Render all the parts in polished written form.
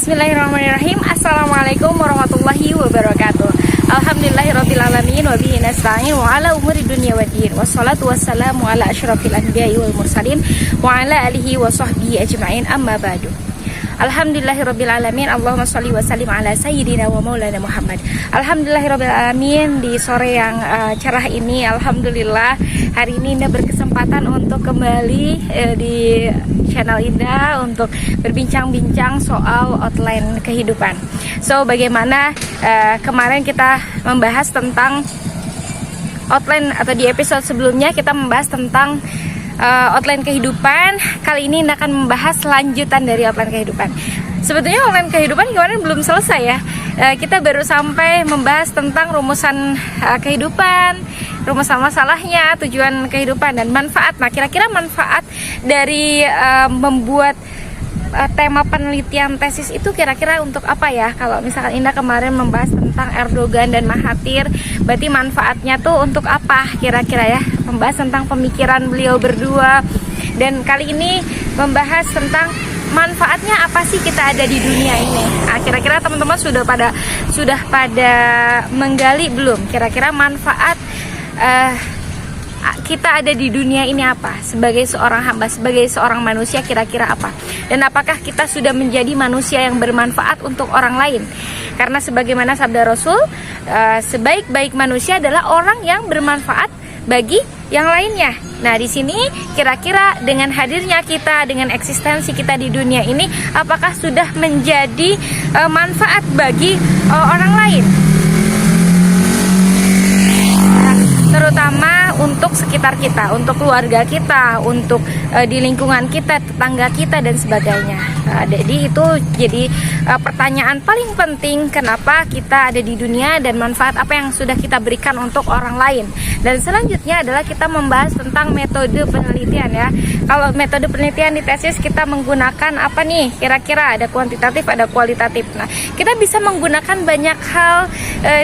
Bismillahirrahmanirrahim. Assalamualaikum warahmatullahi wabarakatuh. Alhamdulillahirrabbilalamin. Wabihi nasta'in wa ala umuri dunia wa din. Wassalatu wassalamu ala asyrafil anbiya'i wal mursalin wa ala alihi wa sahbihi ajma'in, amma ba'du. Alhamdulillahirrabbilalamin. Allahumma sholli wa sallim ala sayyidina wa maulana Muhammad. Alhamdulillahirrabbilalamin. Di sore yang cerah ini, alhamdulillah, hari ini Indah berkesempatan untuk kembali di channel Indah untuk berbincang-bincang soal outline kehidupan. So, bagaimana kemarin kita membahas tentang outline, atau di episode sebelumnya kita membahas tentang outline kehidupan. Kali ini Indah akan membahas lanjutan dari outline kehidupan. Sebetulnya outline kehidupan kemarin belum selesai ya. Kita baru sampai membahas tentang rumusan kehidupan, rumusan masalahnya, tujuan kehidupan, dan manfaat. Nah, kira-kira manfaat dari membuat tema penelitian tesis itu kira-kira untuk apa ya? Kalau misalkan Indah kemarin membahas tentang Erdogan dan Mahathir, berarti manfaatnya tuh untuk apa kira-kira ya? Membahas tentang pemikiran beliau berdua. Dan kali ini membahas tentang manfaatnya apa sih kita ada di dunia ini. Nah, kira-kira teman-teman sudah pada menggali belum? Kira-kira manfaat kita ada di dunia ini apa? Sebagai seorang hamba, sebagai seorang manusia, kira-kira apa? Dan apakah kita sudah menjadi manusia yang bermanfaat untuk orang lain? Karena sebagaimana sabda Rasul, sebaik-baik manusia adalah orang yang bermanfaat bagi yang lainnya. Nah, di sini kira-kira dengan hadirnya kita, dengan eksistensi kita di dunia ini, apakah sudah menjadi manfaat bagi orang lain? Terutama untuk sekitar kita, untuk keluarga kita, untuk di lingkungan kita, tetangga kita, dan sebagainya. Jadi itu jadi pertanyaan paling penting, kenapa kita ada di dunia dan manfaat apa yang sudah kita berikan untuk orang lain. Dan selanjutnya adalah kita membahas tentang metode penelitian ya. Kalau metode penelitian di tesis kita menggunakan apa nih? Kira-kira ada kuantitatif, ada kualitatif. Nah, kita bisa menggunakan banyak hal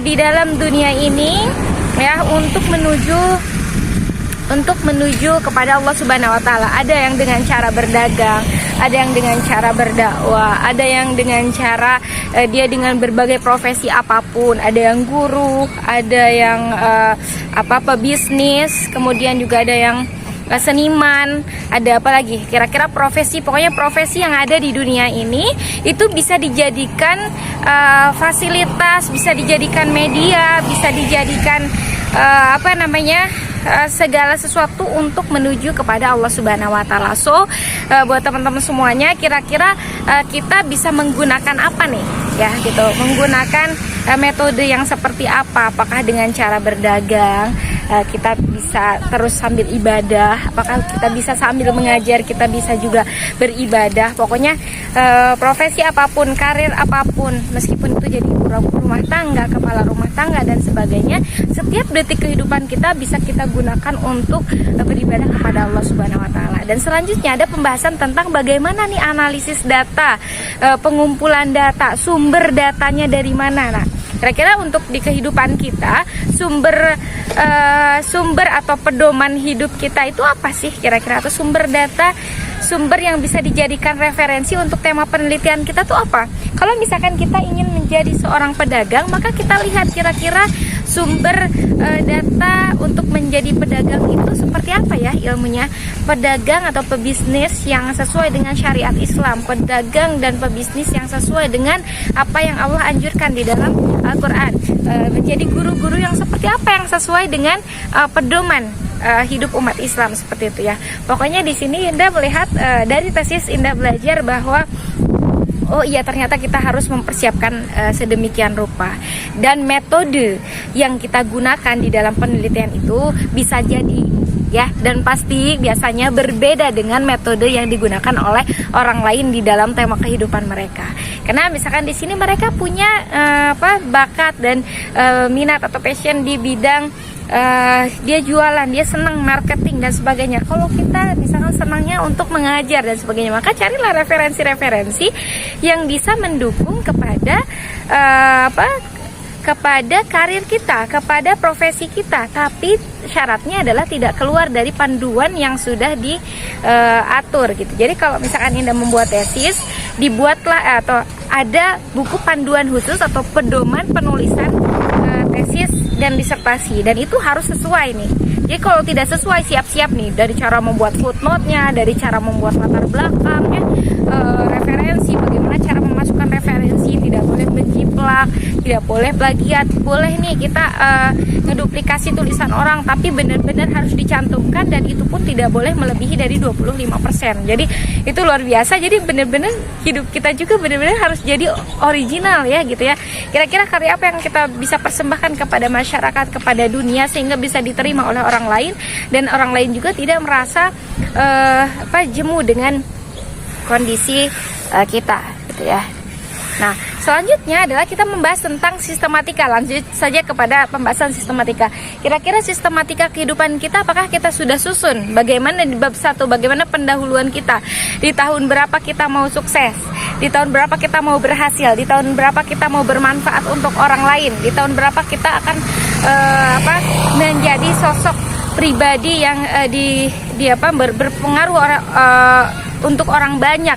di dalam dunia ini ya untuk menuju kepada Allah Subhanahu wa taala. Ada yang dengan cara berdagang, ada yang dengan cara berdakwah, ada yang dengan cara dia dengan berbagai profesi apapun, ada yang guru, ada yang pebisnis, kemudian juga ada yang seniman, ada apa lagi? Kira-kira profesi, pokoknya profesi yang ada di dunia ini itu bisa dijadikan fasilitas, bisa dijadikan media, bisa dijadikan segala sesuatu untuk menuju kepada Allah Subhanahu wa taala. So, buat teman-teman semuanya, kira-kira kita bisa menggunakan apa nih? Ya, gitu. Menggunakan metode yang seperti apa? Apakah dengan cara berdagang, kita bisa terus sambil ibadah? Apakah kita bisa sambil mengajar, kita bisa juga beribadah? Pokoknya profesi apapun, karir apapun, meskipun itu jadi rumah tangga, kepala rumah tangga, dan sebagainya, setiap detik kehidupan kita bisa kita gunakan untuk beribadah kepada Allah Subhanahu wa taala. Dan selanjutnya ada pembahasan tentang bagaimana nih analisis data, pengumpulan data, sumber datanya dari mana. Nah, kira-kira untuk di kehidupan kita, sumber atau pedoman hidup kita itu apa sih kira-kira? Atau sumber data, sumber yang bisa dijadikan referensi untuk tema penelitian kita tuh apa? Kalau misalkan kita ingin menjadi seorang pedagang, maka kita lihat kira-kira sumber data untuk menjadi pedagang itu seperti apa ya ilmunya. Pedagang atau pebisnis yang sesuai dengan syariat Islam, pedagang dan pebisnis yang sesuai dengan apa yang Allah anjurkan di dalam Al-Quran, menjadi guru-guru yang seperti apa yang sesuai dengan pedoman hidup umat Islam, seperti itu ya. Pokoknya di sini Indah melihat dari tesis, Indah belajar bahwa oh iya, ternyata kita harus mempersiapkan sedemikian rupa. Dan metode yang kita gunakan di dalam penelitian itu bisa jadi ya, dan pasti biasanya berbeda dengan metode yang digunakan oleh orang lain di dalam tema kehidupan mereka. Karena misalkan di sini mereka punya bakat dan minat atau passion di bidang dia jualan, dia senang marketing dan sebagainya. Kalau kita misalkan senangnya untuk mengajar dan sebagainya, maka carilah referensi-referensi yang bisa mendukung kepada kepada karir kita, kepada profesi kita, tapi syaratnya adalah tidak keluar dari panduan yang sudah diatur gitu. Jadi kalau misalkan Indah membuat tesis, dibuatlah atau ada buku panduan khusus atau pedoman penulisan tesis dan disertasi, dan itu harus sesuai nih. Jadi kalau tidak sesuai, siap-siap nih, dari cara membuat footnote-nya, dari cara membuat latar belakangnya, referensi, bagaimana cara memasukkan referensi, tidak boleh menjiplak, tidak boleh plagiat, boleh nih kita ngeduplikasi tulisan orang, tapi benar-benar harus dicantumkan, dan itu pun tidak boleh melebihi dari 25%. Jadi itu luar biasa. Jadi benar-benar hidup kita juga benar-benar harus jadi original ya gitu ya. Kira-kira karya apa yang kita bisa persembahkan kepada masyarakat, kepada dunia, sehingga bisa diterima oleh orang lain, dan orang lain juga tidak merasa jemu dengan kondisi kita gitu ya. Nah, selanjutnya adalah kita membahas tentang sistematika. Lanjut saja kepada pembahasan sistematika. Kira-kira sistematika kehidupan kita apakah kita sudah susun? Bagaimana di bab 1, bagaimana pendahuluan kita? Di tahun berapa kita mau sukses? Di tahun berapa kita mau berhasil? Di tahun berapa kita mau bermanfaat untuk orang lain? Di tahun berapa kita akan menjadi sosok pribadi yang berpengaruh untuk orang banyak?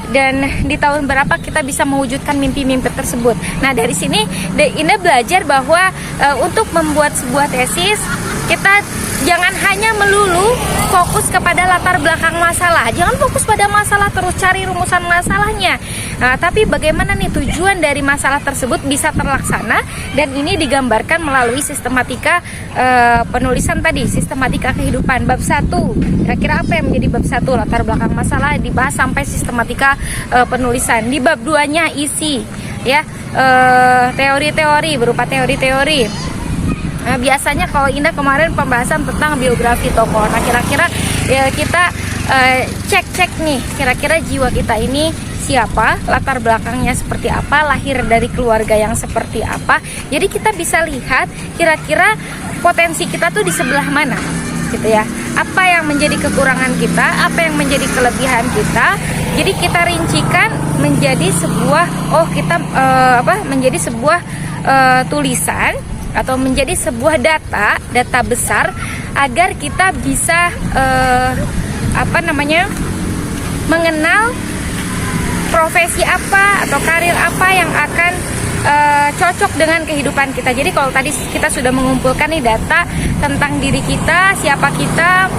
Dan di tahun berapa kita bisa mewujudkan mimpi-mimpi tersebut. Nah, dari sini Indah belajar bahwa untuk membuat sebuah tesis, kita jangan hanya melulu fokus kepada latar belakang masalah. Jangan fokus pada masalah terus cari rumusan masalahnya. Nah, tapi bagaimana nih tujuan dari masalah tersebut bisa terlaksana, dan ini digambarkan melalui sistematika penulisan tadi, sistematika kehidupan. Bab 1, kira-kira apa yang menjadi bab 1? Latar belakang masalah dibahas sampai sistematika penulisan. Di bab 2-nya isi ya, teori-teori, berupa teori-teori. Nah, biasanya kalau Indah kemarin pembahasan tentang biografi tokoh. Nah, kira-kira ya kita cek nih, kira-kira jiwa kita ini siapa, latar belakangnya seperti apa, lahir dari keluarga yang seperti apa. Jadi kita bisa lihat kira-kira potensi kita tuh di sebelah mana gitu ya. Apa yang menjadi kekurangan kita, apa yang menjadi kelebihan kita. Jadi kita rincikan menjadi sebuah menjadi sebuah tulisan atau menjadi sebuah data besar, agar kita bisa mengenal profesi apa atau karir apa yang akan cocok dengan kehidupan kita. Jadi kalau tadi kita sudah mengumpulkan nih data tentang diri kita, siapa kita,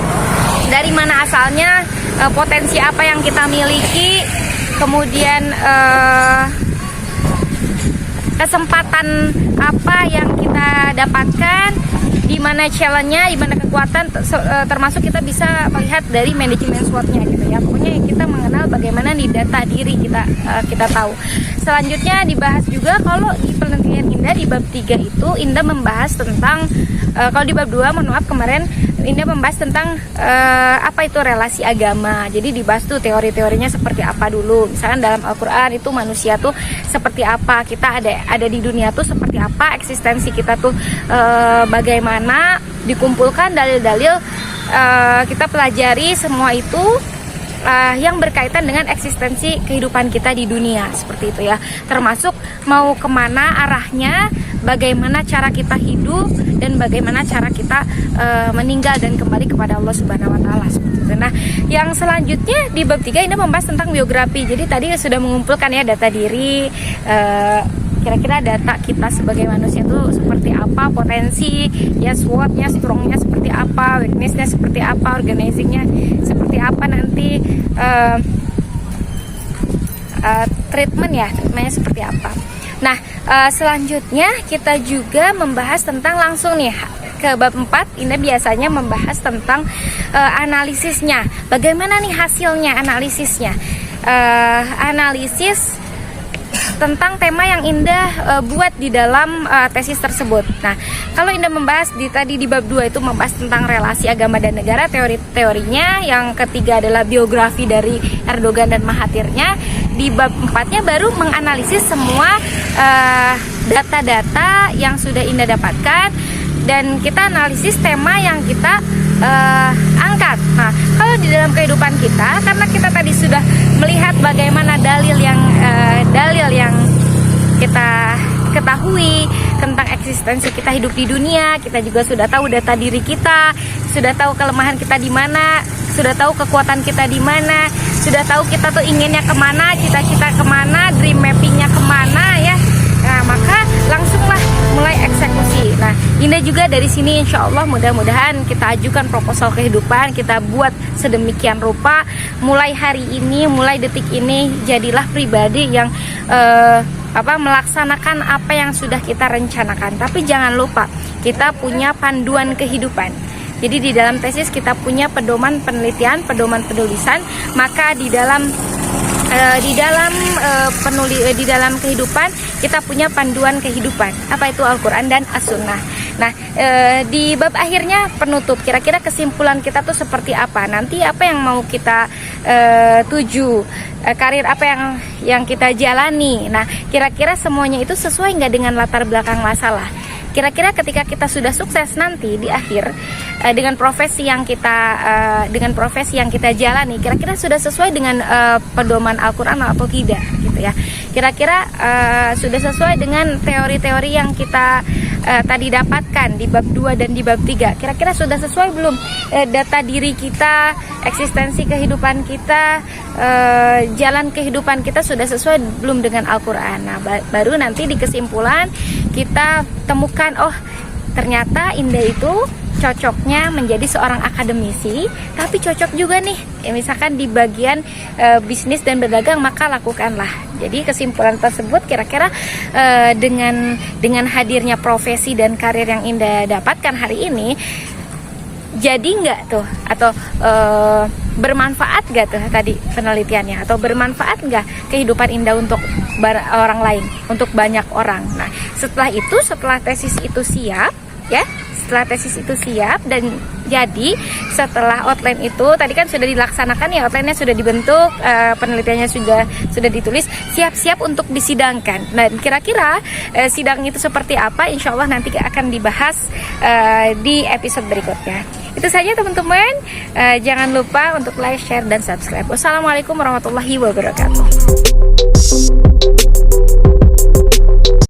dari mana asalnya, potensi apa yang kita miliki, kemudian kesempatan apa yang kita dapatkan, di mana challenge-nya, di mana kekuatan, termasuk kita bisa melihat dari manajemen SWOT-nya gitu ya. Pokoknya kita mengenal bagaimana nih data diri kita tahu. Selanjutnya dibahas juga kalau di penelitian Indah di bab 3 itu Indah membahas tentang kalau di bab 2 kemarin Indah membahas tentang apa itu relasi agama. Jadi dibahas tuh teori-teorinya seperti apa dulu. Misalnya dalam Al-Qur'an itu manusia tuh seperti apa, kita ada di dunia tuh seperti apa, eksistensi kita tuh bagaimana, dikumpulkan dalil-dalil, kita pelajari semua itu yang berkaitan dengan eksistensi kehidupan kita di dunia, seperti itu ya. Termasuk mau kemana arahnya, bagaimana cara kita hidup, dan bagaimana cara kita meninggal dan kembali kepada Allah Subhanahu wa Ta'ala, seperti itu. Nah, yang selanjutnya di bab 3 ini membahas tentang biografi. Jadi tadi sudah mengumpulkan ya data diri, kira-kira data kita sebagai manusia itu seperti apa, potensi ya, SWOT-nya, strong-nya seperti apa, weakness-nya seperti apa, organizing-nya seperti apa, nanti treatmentnya seperti apa. Nah, selanjutnya kita juga membahas tentang langsung nih ke bab 4. Indah biasanya membahas tentang analisisnya. Bagaimana nih hasilnya, analisisnya, analisis tentang tema yang Indah buat di dalam tesis tersebut. Nah, kalau Indah membahas tadi di bab 2 itu membahas tentang relasi agama dan negara, teori-teorinya. Yang ketiga adalah biografi dari Erdogan dan Mahathirnya. Di bab 4-nya baru menganalisis semua data-data yang sudah Indah dapatkan, dan kita analisis tema yang kita angkat. Nah, kalau di dalam kehidupan kita, karena kita tadi sudah melihat bagaimana dalil yang kita ketahui tentang eksistensi kita hidup di dunia, kita juga sudah tahu data diri kita, sudah tahu kelemahan kita di mana, sudah tahu kekuatan kita di mana, sudah tahu kita tuh inginnya kemana, cita-cita kemana, dream mappingnya kemana ya. Nah, maka langsunglah mulai eksekusi. Nah, Indah juga dari sini insya Allah mudah-mudahan kita ajukan proposal kehidupan, kita buat sedemikian rupa. Mulai hari ini, mulai detik ini, jadilah pribadi yang melaksanakan apa yang sudah kita rencanakan. Tapi jangan lupa, kita punya panduan kehidupan. Jadi di dalam tesis kita punya pedoman penelitian, pedoman penulisan, maka di dalam kehidupan kita punya panduan kehidupan. Apa itu Al-Quran dan As-Sunnah. Nah, di bab akhirnya penutup, kira-kira kesimpulan kita tuh seperti apa? Nanti apa yang mau kita tuju, karir apa yang kita jalani. Nah, kira-kira semuanya itu sesuai nggak dengan latar belakang masalah? Kira-kira ketika kita sudah sukses nanti di akhir dengan profesi yang kita jalani, kira-kira sudah sesuai dengan pedoman Al-Quran atau tidak gitu ya. Kira-kira sudah sesuai dengan teori-teori yang kita tadi dapatkan di bab 2 dan di bab 3. Kira-kira sudah sesuai belum data diri kita, eksistensi kehidupan kita, jalan kehidupan kita sudah sesuai belum dengan Al-Quran. Nah, baru nanti di kesimpulan kita temukan, oh ternyata Indah itu cocoknya menjadi seorang akademisi, tapi cocok juga nih misalkan di bagian bisnis dan berdagang, maka lakukanlah. Jadi kesimpulan tersebut kira-kira dengan hadirnya profesi dan karir yang Indah dapatkan hari ini, jadi nggak tuh atau bermanfaat nggak tuh tadi penelitiannya, atau bermanfaat nggak kehidupan Indah untuk orang lain, untuk banyak orang. Nah, setelah tesis itu siap ya, setelah tesis itu siap dan jadi setelah outline itu tadi kan sudah dilaksanakan ya, outline-nya sudah dibentuk, penelitiannya sudah ditulis, siap-siap untuk disidangkan. Dan kira-kira sidang itu seperti apa, insya Allah nanti akan dibahas di episode berikutnya. Itu saja teman-teman, jangan lupa untuk like, share, dan subscribe. Wassalamualaikum warahmatullahi wabarakatuh.